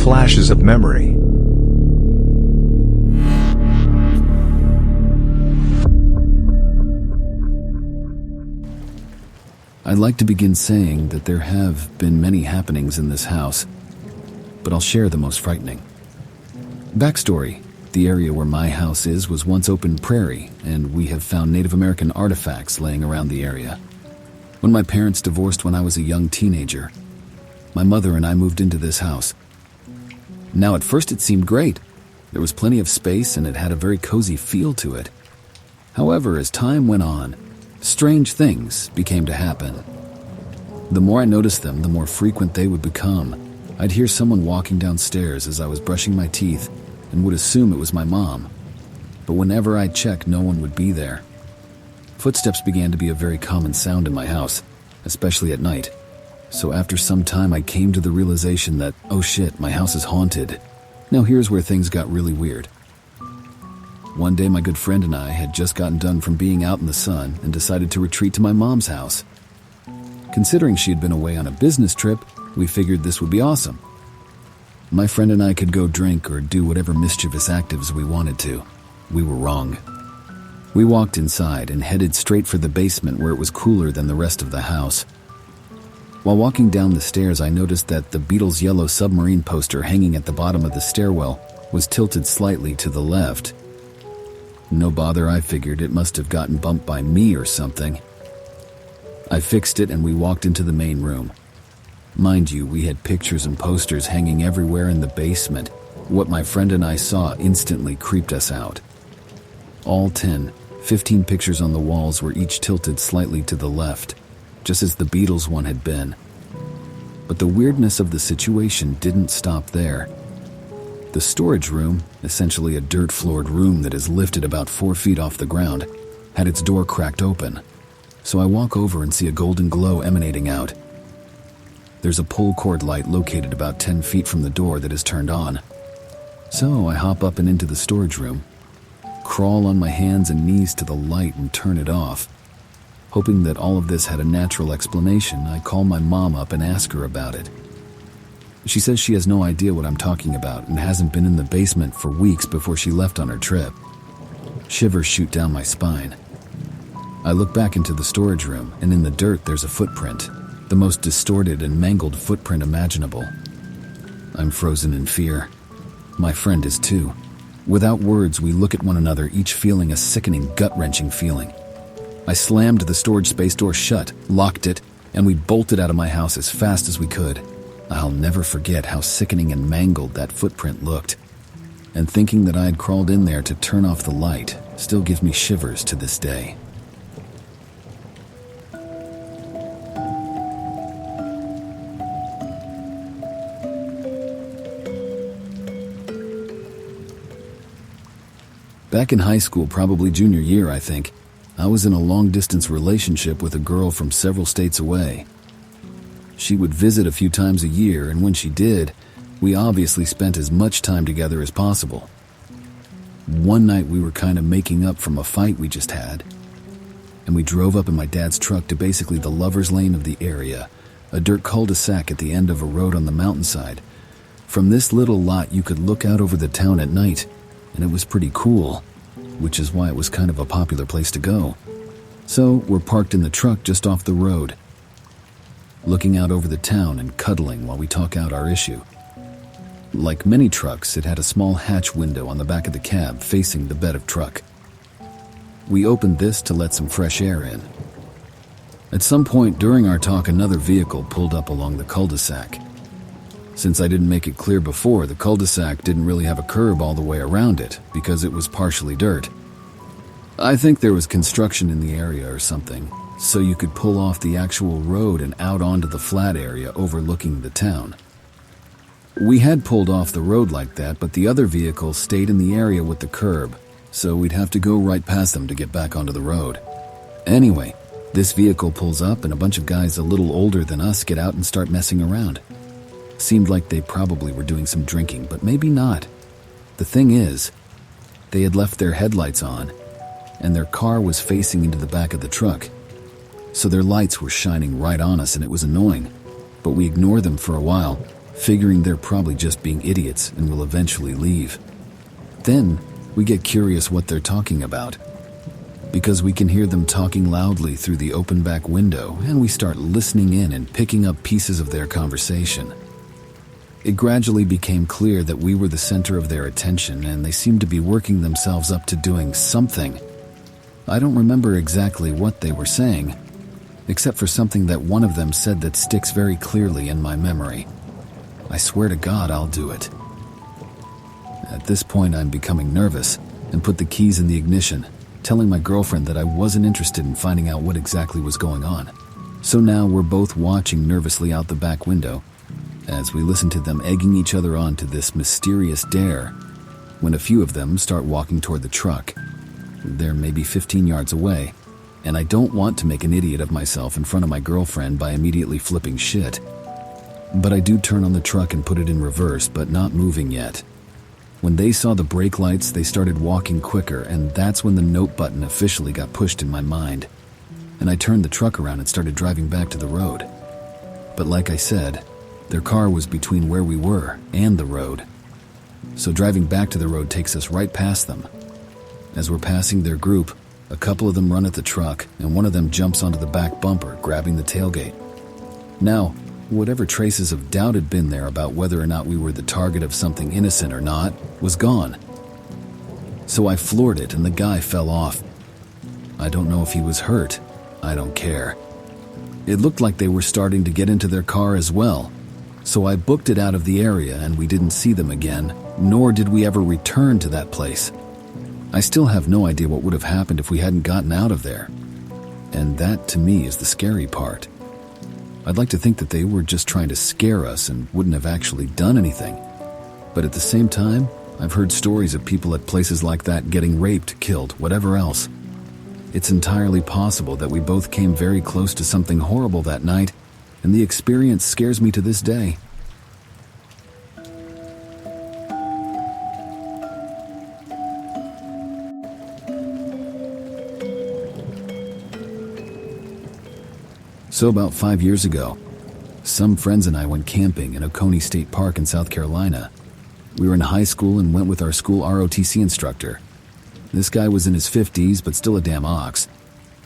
flashes of memory. I'd like to begin saying that there have been many happenings in this house, but I'll share the most frightening. Backstory: the area where my house is was once open prairie, and we have found Native American artifacts laying around the area. When my parents divorced when I was a young teenager, my mother and I moved into this house. Now, at first it seemed great. There was plenty of space and it had a very cozy feel to it. However, as time went on, strange things began to happen. The more I noticed them, the more frequent they would become. I'd hear someone walking downstairs as I was brushing my teeth and would assume it was my mom. But whenever I'd check, no one would be there. Footsteps began to be a very common sound in my house, especially at night. So after some time, I came to the realization that, oh shit, my house is haunted. Now here's where things got really weird. One day, my good friend and I had just gotten done from being out in the sun and decided to retreat to my mom's house. Considering she had been away on a business trip, we figured this would be awesome. My friend and I could go drink or do whatever mischievous activities we wanted to. We were wrong. We walked inside and headed straight for the basement where it was cooler than the rest of the house. While walking down the stairs, I noticed that the Beatles' Yellow Submarine poster hanging at the bottom of the stairwell was tilted slightly to the left. No bother, I figured it must have gotten bumped by me or something. I fixed it and we walked into the main room. Mind you, we had pictures and posters hanging everywhere in the basement. What my friend and I saw instantly creeped us out. All 15 pictures on the walls were each tilted slightly to the left, just as the Beatles one had been. But the weirdness of the situation didn't stop there. The storage room, essentially a dirt-floored room that is lifted about 4 feet off the ground, had its door cracked open. So I walk over and see a golden glow emanating out. There's a pull cord light located about 10 feet from the door that is turned on. So I hop up and into the storage room, crawl on my hands and knees to the light and turn it off. Hoping that all of this had a natural explanation, I call my mom up and ask her about it. She says she has no idea what I'm talking about and hasn't been in the basement for weeks before she left on her trip. Shivers shoot down my spine. I look back into the storage room, and in the dirt there's a footprint, the most distorted and mangled footprint imaginable. I'm frozen in fear. My friend is too. Without words, we look at one another, each feeling a sickening, gut-wrenching feeling. I slammed the storage space door shut, locked it, and we bolted out of my house as fast as we could. I'll never forget how sickening and mangled that footprint looked. And thinking that I had crawled in there to turn off the light still gives me shivers to this day. Back in high school, probably junior year, I think, I was in a long-distance relationship with a girl from several states away. She would visit a few times a year, and when she did, we obviously spent as much time together as possible. One night we were kind of making up from a fight we just had, and we drove up in my dad's truck to basically the lover's lane of the area, a dirt cul-de-sac at the end of a road on the mountainside. From this little lot, you could look out over the town at night, and it was pretty cool, which is why it was kind of a popular place to go. So we're parked in the truck just off the road, looking out over the town and cuddling while we talk out our issue. Like many trucks, it had a small hatch window on the back of the cab facing the bed of truck. We opened this to let some fresh air in. At some point during our talk, another vehicle pulled up along the cul-de-sac. Since I didn't make it clear before, the cul-de-sac didn't really have a curb all the way around it because it was partially dirt. I think there was construction in the area or something, so you could pull off the actual road and out onto the flat area overlooking the town. We had pulled off the road like that, but the other vehicle stayed in the area with the curb, so we'd have to go right past them to get back onto the road. Anyway, this vehicle pulls up and a bunch of guys a little older than us get out and start messing around. Seemed like they probably were doing some drinking, but maybe not. The thing is, they had left their headlights on, and their car was facing into the back of the truck. So their lights were shining right on us and it was annoying, but we ignored them for a while, figuring they're probably just being idiots and will eventually leave. Then we get curious what they're talking about, because we can hear them talking loudly through the open back window, and we start listening in and picking up pieces of their conversation. It gradually became clear that we were the center of their attention, and they seemed to be working themselves up to doing something. I don't remember exactly what they were saying, except for something that one of them said that sticks very clearly in my memory. I swear to God I'll do it. At this point I'm becoming nervous and put the keys in the ignition, telling my girlfriend that I wasn't interested in finding out what exactly was going on. So now we're both watching nervously out the back window as we listen to them egging each other on to this mysterious dare, when a few of them start walking toward the truck. They're maybe 15 yards away, and I don't want to make an idiot of myself in front of my girlfriend by immediately flipping shit. But I do turn on the truck and put it in reverse, but not moving yet. When they saw the brake lights, they started walking quicker, and that's when the note button officially got pushed in my mind. And I turned the truck around and started driving back to the road. But like I said, their car was between where we were and the road. So driving back to the road takes us right past them. As we're passing their group, a couple of them run at the truck, and one of them jumps onto the back bumper, grabbing the tailgate. Now, whatever traces of doubt had been there about whether or not we were the target of something innocent or not was gone. So I floored it, and the guy fell off. I don't know if he was hurt. I don't care. It looked like they were starting to get into their car as well. So I booked it out of the area, and we didn't see them again, nor did we ever return to that place. I still have no idea what would have happened if we hadn't gotten out of there. And that, to me, is the scary part. I'd like to think that they were just trying to scare us and wouldn't have actually done anything. But at the same time, I've heard stories of people at places like that getting raped, killed, whatever else. It's entirely possible that we both came very close to something horrible that night, and the experience scares me to this day. So about 5 years ago, some friends and I went camping in Oconee State Park in South Carolina. We were in high school and went with our school ROTC instructor. This guy was in his 50s, but still a damn ox.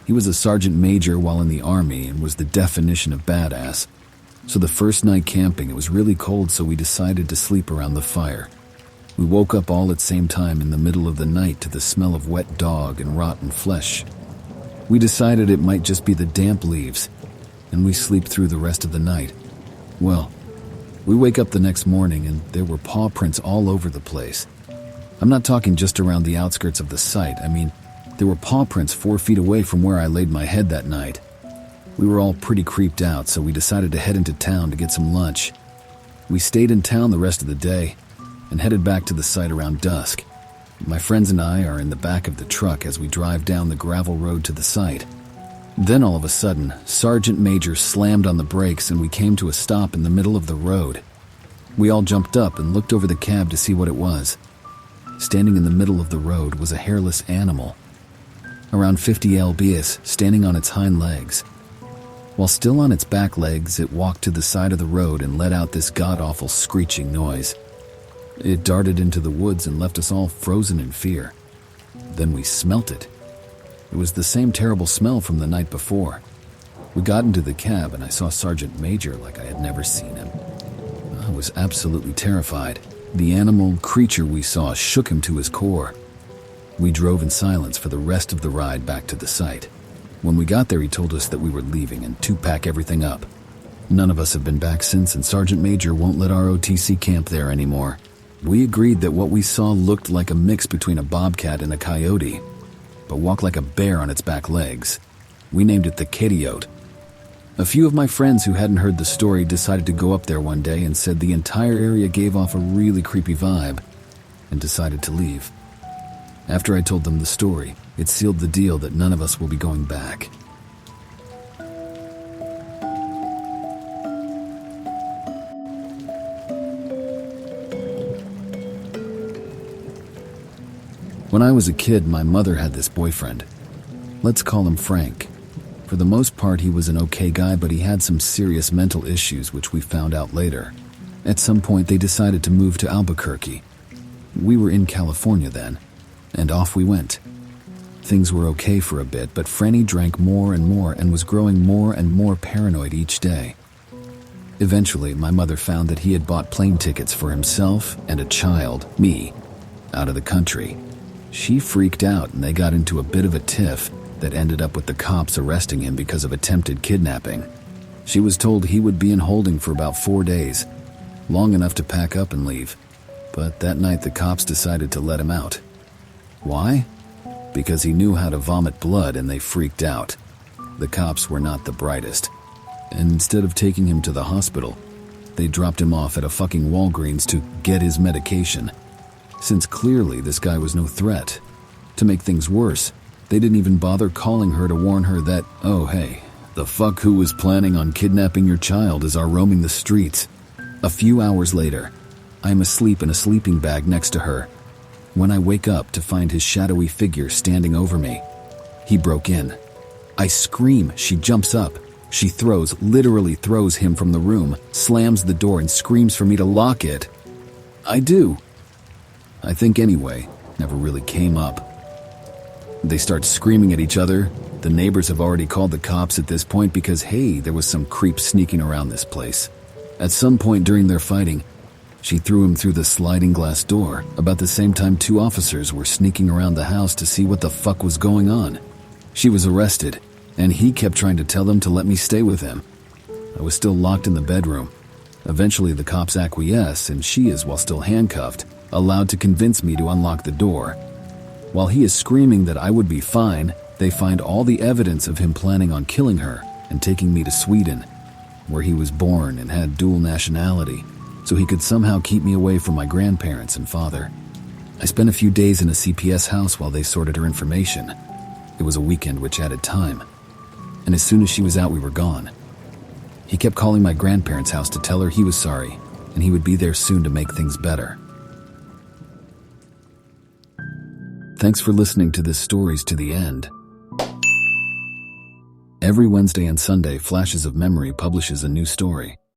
He was a sergeant major while in the Army and was the definition of badass. So the first night camping, it was really cold, so we decided to sleep around the fire. We woke up all at the same time in the middle of the night to the smell of wet dog and rotten flesh. We decided it might just be the damp leaves, and we sleep through the rest of the night. Well, we wake up the next morning and there were paw prints all over the place. I'm not talking just around the outskirts of the site. I mean, there were paw prints 4 feet away from where I laid my head that night. We were all pretty creeped out, so we decided to head into town to get some lunch. We stayed in town the rest of the day and headed back to the site around dusk. My friends and I are in the back of the truck as we drive down the gravel road to the site. Then all of a sudden, Sergeant Major slammed on the brakes and we came to a stop in the middle of the road. We all jumped up and looked over the cab to see what it was. Standing in the middle of the road was a hairless animal, around 50 lbs, standing on its hind legs. While still on its back legs, it walked to the side of the road and let out this god-awful screeching noise. It darted into the woods and left us all frozen in fear. Then we smelt it. It was the same terrible smell from the night before. We got into the cab and I saw Sergeant Major like I had never seen him. I was absolutely terrified. The animal creature we saw shook him to his core. We drove in silence for the rest of the ride back to the site. When we got there, he told us that we were leaving and to pack everything up. None of us have been back since, and Sergeant Major won't let our OTC camp there anymore. We agreed that what we saw looked like a mix between a bobcat and a coyote, but walked like a bear on its back legs. We named it the Cateyote. A few of my friends who hadn't heard the story decided to go up there one day and said the entire area gave off a really creepy vibe, and decided to leave. After I told them the story, it sealed the deal that none of us will be going back. When I was a kid, my mother had this boyfriend. Let's call him Frank. For the most part, he was an okay guy, but he had some serious mental issues, which we found out later. At some point, they decided to move to Albuquerque. We were in California then, and off we went. Things were okay for a bit, but Franny drank more and was growing more and more paranoid each day. Eventually, my mother found that he had bought plane tickets for himself and a child, me, out of the country. She freaked out and they got into a bit of a tiff that ended up with the cops arresting him because of attempted kidnapping. She was told he would be in holding for about 4 days, long enough to pack up and leave. But that night the cops decided to let him out. Why? Because he knew how to vomit blood and they freaked out. The cops were not the brightest. And instead of taking him to the hospital, they dropped him off at a fucking Walgreens to get his medication. Since clearly this guy was no threat. To make things worse, they didn't even bother calling her to warn her that, oh hey, the fuck who was planning on kidnapping your child is roaming the streets. A few hours later, I am asleep in a sleeping bag next to her, when I wake up to find his shadowy figure standing over me. He broke in. I scream, she jumps up. She literally throws him from the room, slams the door and screams for me to lock it. I do. I think anyway, never really came up. They start screaming at each other. The neighbors have already called the cops at this point because, hey, there was some creep sneaking around this place. At some point during their fighting, she threw him through the sliding glass door, about the same time 2 officers were sneaking around the house to see what the fuck was going on. She was arrested, and he kept trying to tell them to let me stay with him. I was still locked in the bedroom. Eventually the cops acquiesce, and she is, while still handcuffed, allowed to convince me to unlock the door. While he is screaming that I would be fine, they find all the evidence of him planning on killing her and taking me to Sweden, where he was born and had dual nationality, so he could somehow keep me away from my grandparents and father. I spent a few days in a CPS house while they sorted her information. It was a weekend which added time, and as soon as she was out, we were gone. He kept calling my grandparents' house to tell her he was sorry, and he would be there soon to make things better. Thanks for listening to this stories to the end. Every Wednesday and Sunday, Flashes of Memory publishes a new story.